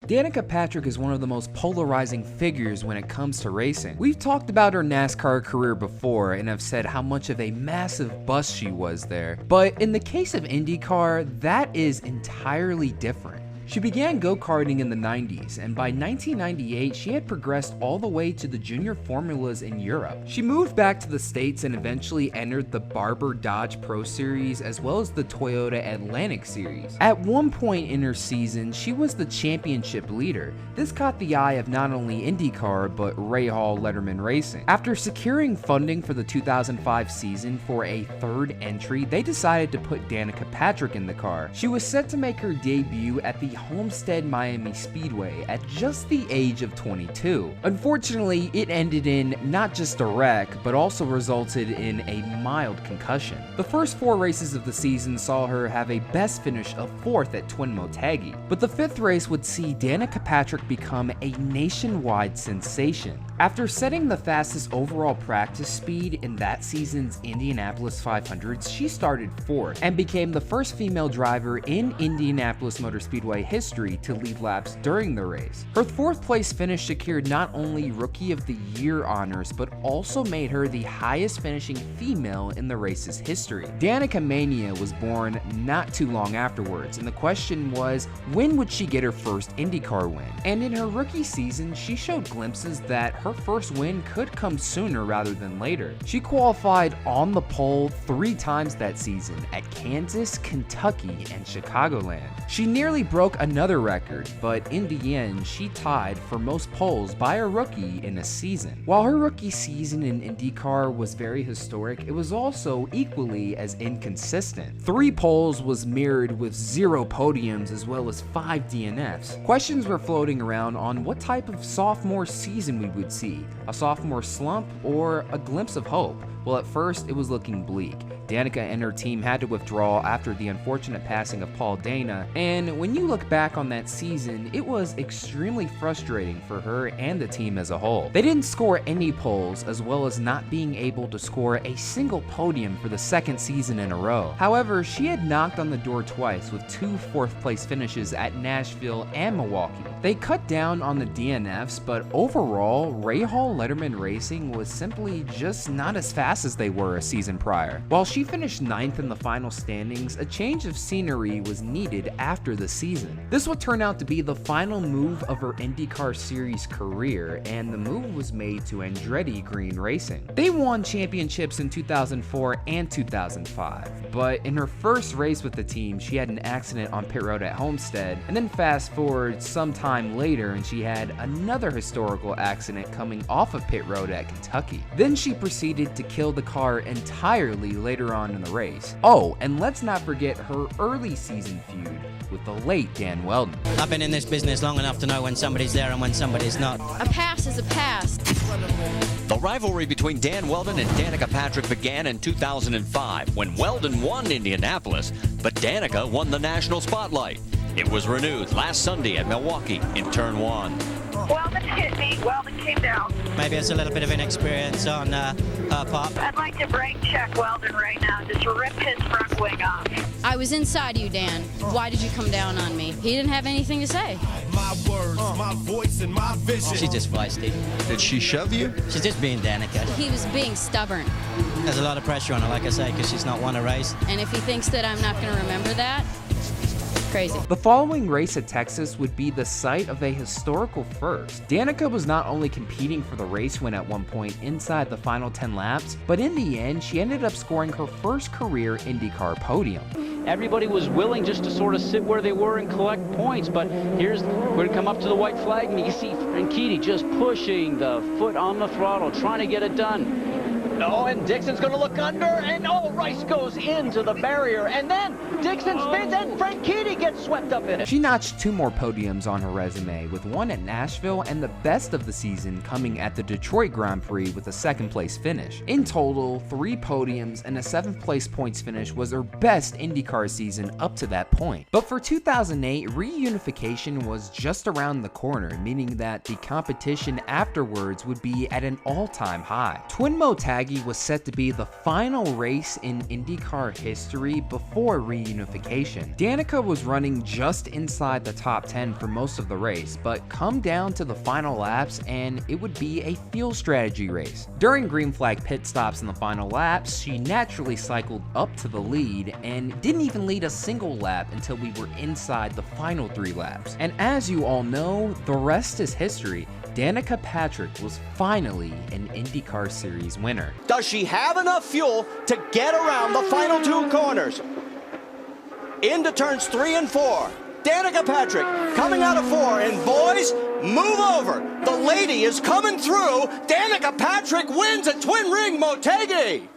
Danica Patrick is one of the most polarizing figures when it comes to racing. We've talked about her NASCAR career before and have said how much of a massive bust she was there, but in the case of IndyCar, that is entirely different. She began go-karting in the 90s, and by 1998, she had progressed all the way to the junior formulas in Europe. She moved back to the States and eventually entered the Barber Dodge Pro Series as well as the Toyota Atlantic Series. At one point in her season, she was the championship leader. This caught the eye of not only IndyCar, but Rahal Letterman Racing. After securing funding for the 2005 season for a third entry, they decided to put Danica Patrick in the car. She was set to make her debut at the Homestead Miami Speedway at just the age of 22. Unfortunately, it ended in not just a wreck, but also resulted in a mild concussion. The first 4 races of the season saw her have a best finish of 4th at Twin Motegi, but the 5th race would see Danica Patrick become a nationwide sensation. After setting the fastest overall practice speed in that season's Indianapolis 500s, she started 4th and became the first female driver in Indianapolis Motor Speedway history to lead laps during the race. Her 4th place finish secured not only Rookie of the Year honors, but also made her the highest finishing female in the race's history. Danica Mania was born not too long afterwards, and the question was, when would she get her first IndyCar win? And in her rookie season, she showed glimpses that her first win could come sooner rather than later. She qualified on the pole 3 times that season at Kansas, Kentucky, and Chicagoland. She nearly broke another record, but in the end, she tied for most poles by a rookie in a season. While her rookie season in IndyCar was very historic, it was also equally as inconsistent. 3 poles was mirrored with 0 podiums as well as 5 DNFs. Questions were floating around on what type of sophomore season we would see, a sophomore slump or a glimpse of hope. Well, at first, it was looking bleak. Danica and her team had to withdraw after the unfortunate passing of Paul Dana, and when you look back on that season, it was extremely frustrating for her and the team as a whole. They didn't score any poles, as well as not being able to score a single podium for the 2nd season in a row. However, she had knocked on the door twice with 2 4th-place finishes at Nashville and Milwaukee. They cut down on the DNFs, but overall, Rahal Letterman Racing was simply just not as fast as they were a season prior. While she finished 9th in the final standings, a change of scenery was needed after the season. This would turn out to be the final move of her IndyCar Series career, and the move was made to Andretti Green Racing. They won championships in 2004 and 2005, but in her first race with the team, she had an accident on pit road at Homestead, and then fast forward some time later and she had another historical accident coming off of pit road at Kentucky. Then she proceeded to kill the car entirely later on in the race. Oh, and let's not forget her early season feud with the late Dan Wheldon. I've been in this business long enough to know when somebody's there and when somebody's not. A pass is a pass. The rivalry between Dan Wheldon and Danica Patrick began in 2005 when Wheldon won Indianapolis, but Danica won the national spotlight. It was renewed last Sunday at Milwaukee in Turn 1. Weldon hit me. Weldon came down. Maybe it's a little bit of inexperience on her part. I'd like to brake check Weldon right now. Just rip his front wing off. I was inside you, Dan. Why did you come down on me? He didn't have anything to say. My words, my voice, and my vision. She's just feisty. Did she shove you? She's just being Danica. He was being stubborn. There's a lot of pressure on her, like I say, because she's not won a race. And if he thinks that I'm not going to remember that, crazy. The following race at Texas would be the site of a historical first. Danica was not only competing for the race win at one point inside the final 10 laps, but in the end, she ended up scoring her first career IndyCar podium. Everybody was willing just to sort of sit where they were and collect points, but we're going to come up to the white flag, and you see Franchitti just pushing the foot on the throttle, trying to get it done. Oh, and Dixon's going to look under, and oh, Rice goes into the barrier, and then Dixon spins, and Franchitti gets swept up in it. She notched 2 more podiums on her resume, with one at Nashville and the best of the season coming at the Detroit Grand Prix with a 2nd place finish. In total, 3 podiums and a 7th place points finish was her best IndyCar season up to that point. But for 2008, reunification was just around the corner, meaning that the competition afterwards would be at an all-time high. Twin Motegi Flaggy was set to be the final race in IndyCar history before reunification. Danica was running just inside the top 10 for most of the race, but come down to the final laps and it would be a fuel strategy race. During green flag pit stops in the final laps, she naturally cycled up to the lead and didn't even lead a single lap until we were inside the final 3 laps. And as you all know, the rest is history. Danica Patrick was finally an IndyCar Series winner. Does she have enough fuel to get around the final 2 corners? Into turns 3 and 4. Danica Patrick coming out of 4, and boys, move over. The lady is coming through. Danica Patrick wins at Twin Ring Motegi.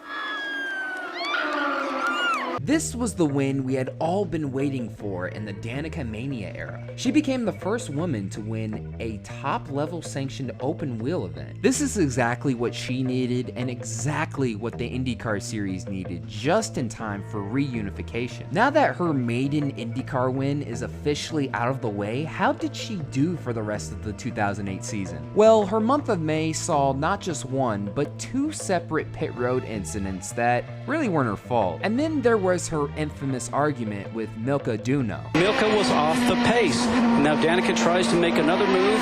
This was the win we had all been waiting for in the Danica Mania era. She became the first woman to win a top-level sanctioned open wheel event. This is exactly what she needed and exactly what the IndyCar Series needed, just in time for reunification. Now that her maiden IndyCar win is officially out of the way, how did she do for the rest of the 2008 season? Well, her month of May saw not just one, but 2 separate pit road incidents that really weren't her fault. And then there was her infamous argument with Milka Duno. Milka was off the pace. Now Danica tries to make another move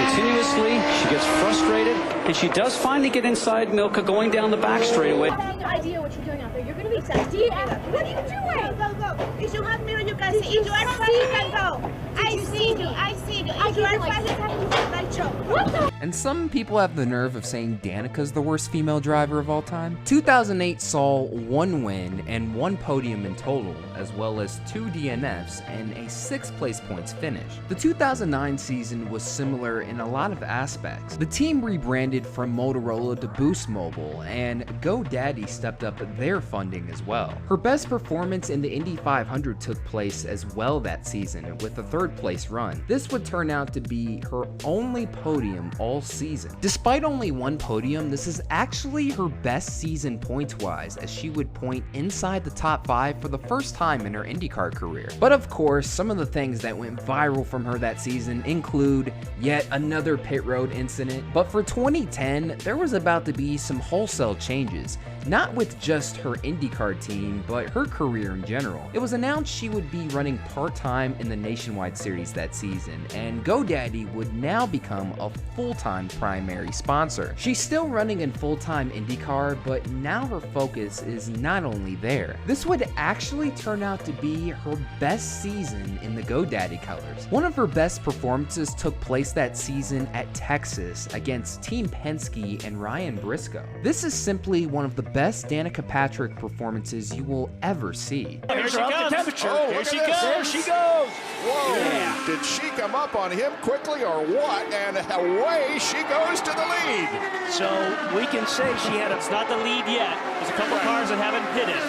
continuously. She gets frustrated, and she does finally get inside Milka going down the back straightaway. I have no idea what you're doing out there. You're going to be sexy. What are you doing? Go. If you have mirror, you can see. If you are fast, you can go. I see you. If you are fast, you can go. What the? And some people have the nerve of saying Danica's the worst female driver of all time. 2008 saw 1 win and 1 podium in total, as well as 2 DNFs and a 6th place points finish. The 2009 season was similar in a lot of aspects. The team rebranded from Motorola to Boost Mobile, and GoDaddy stepped up their funding as well. Her best performance in the Indy 500 took place as well that season with a 3rd place run. This would turn out to be her only podium all season. Despite only 1 podium, this is actually her best season points-wise, as she would point inside the top 5 for the first time in her IndyCar career. But of course, some of the things that went viral from her that season include yet another pit road incident. But for 2010, there was about to be some wholesale changes, not with just her IndyCar team, but her career in general. It was announced she would be running part-time in the Nationwide Series that season, and GoDaddy would now become a full-time primary sponsor. She's still running in full-time IndyCar, but now her focus is not only there. This would actually turn out to be her best season in the GoDaddy colors. One of her best performances took place that season at Texas against Team Penske and Ryan Briscoe. This is simply one of the best Danica Patrick performances you will ever see. Here she comes. Here she goes. There she goes. Whoa. Yeah. Did she come up on him quickly or what? And away she goes to the lead. So we can say she had it's not the lead yet. There's a couple cars that haven't pitted.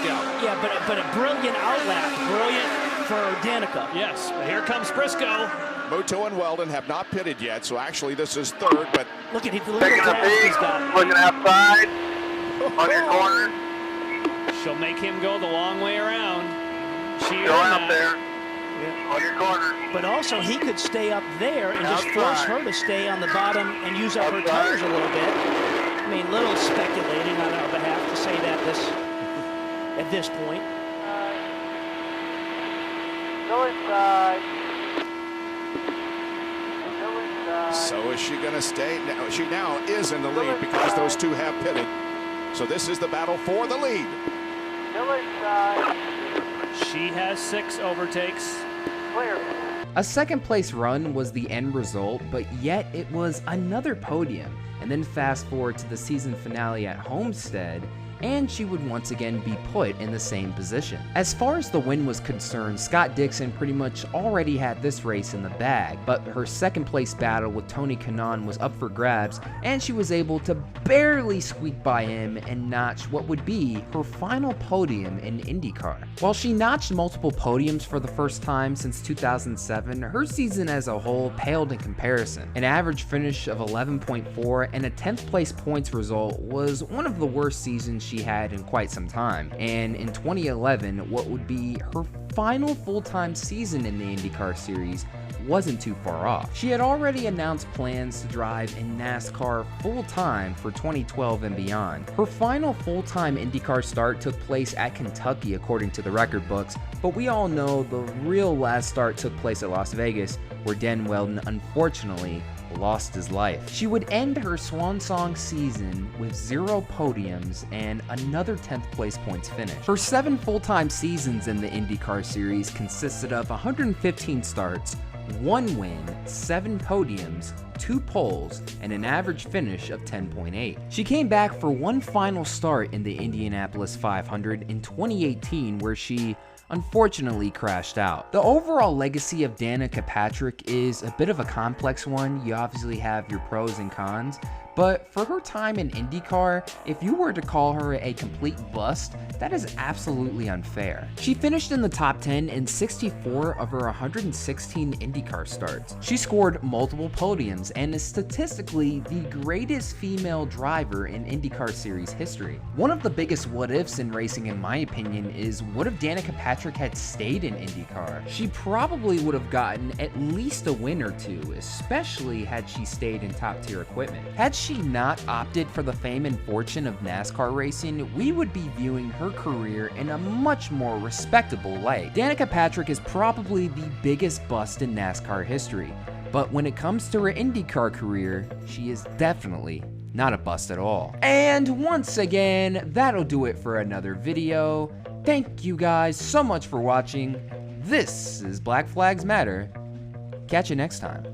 Yeah, but a brilliant outlap. Brilliant for Danica. Yes. Here comes Briscoe. Muto and Weldon have not pitted yet, so actually this is 3rd, but look at the graph he's got. Looking outside. On your corner. She'll make him go the long way around. Go out there. Yeah. On your corner. But also, he could stay up there and just force her to stay on the bottom and use up her tires a little bit. I mean, little speculating on our behalf to say that at this point. Go inside. Go inside. So is she going to stay? No, she now is in the lead because those 2 have pitted. So this is the battle for the lead. Go inside. She has 6 overtakes. Clear. A 2nd place run was the end result, but yet it was another podium. And then fast forward to the season finale at Homestead, and she would once again be put in the same position. As far as the win was concerned, Scott Dixon pretty much already had this race in the bag, but her 2nd place battle with Tony Kanaan was up for grabs, and she was able to barely squeak by him and notch what would be her final podium in IndyCar. While she notched multiple podiums for the first time since 2007, her season as a whole paled in comparison. An average finish of 11.4 and a 10th place points result was one of the worst seasons she had in quite some time, and in 2011, what would be her final full-time season in the IndyCar Series wasn't too far off. She had already announced plans to drive in NASCAR full-time for 2012 and beyond. Her final full-time IndyCar start took place at Kentucky according to the record books, but we all know the real last start took place at Las Vegas, where Dan Wheldon unfortunately lost his life. She would end her swan song season with 0 podiums and another 10th place points finish. Her 7 full-time seasons in the IndyCar series consisted of 115 starts, 1 win, 7 podiums, 2 poles, and an average finish of 10.8. She came back for one final start in the Indianapolis 500 in 2018, where she unfortunately crashed out. The overall legacy of Danica Patrick is a bit of a complex one. You obviously have your pros and cons, but for her time in IndyCar, if you were to call her a complete bust, that is absolutely unfair. She finished in the top 10 in 64 of her 116 IndyCar starts. She scored multiple podiums and is statistically the greatest female driver in IndyCar series history. One of the biggest what-ifs in racing, in my opinion, is what if Danica Patrick had stayed in IndyCar? She probably would have gotten at least a win or two, especially had she stayed in top-tier equipment. Had she not opted for the fame and fortune of NASCAR racing, we would be viewing her career in a much more respectable light. Danica Patrick is probably the biggest bust in NASCAR history, but when it comes to her IndyCar career, she is definitely not a bust at all. And once again, that'll do it for another video. Thank you guys so much for watching. This is Black Flags Matter. Catch you next time.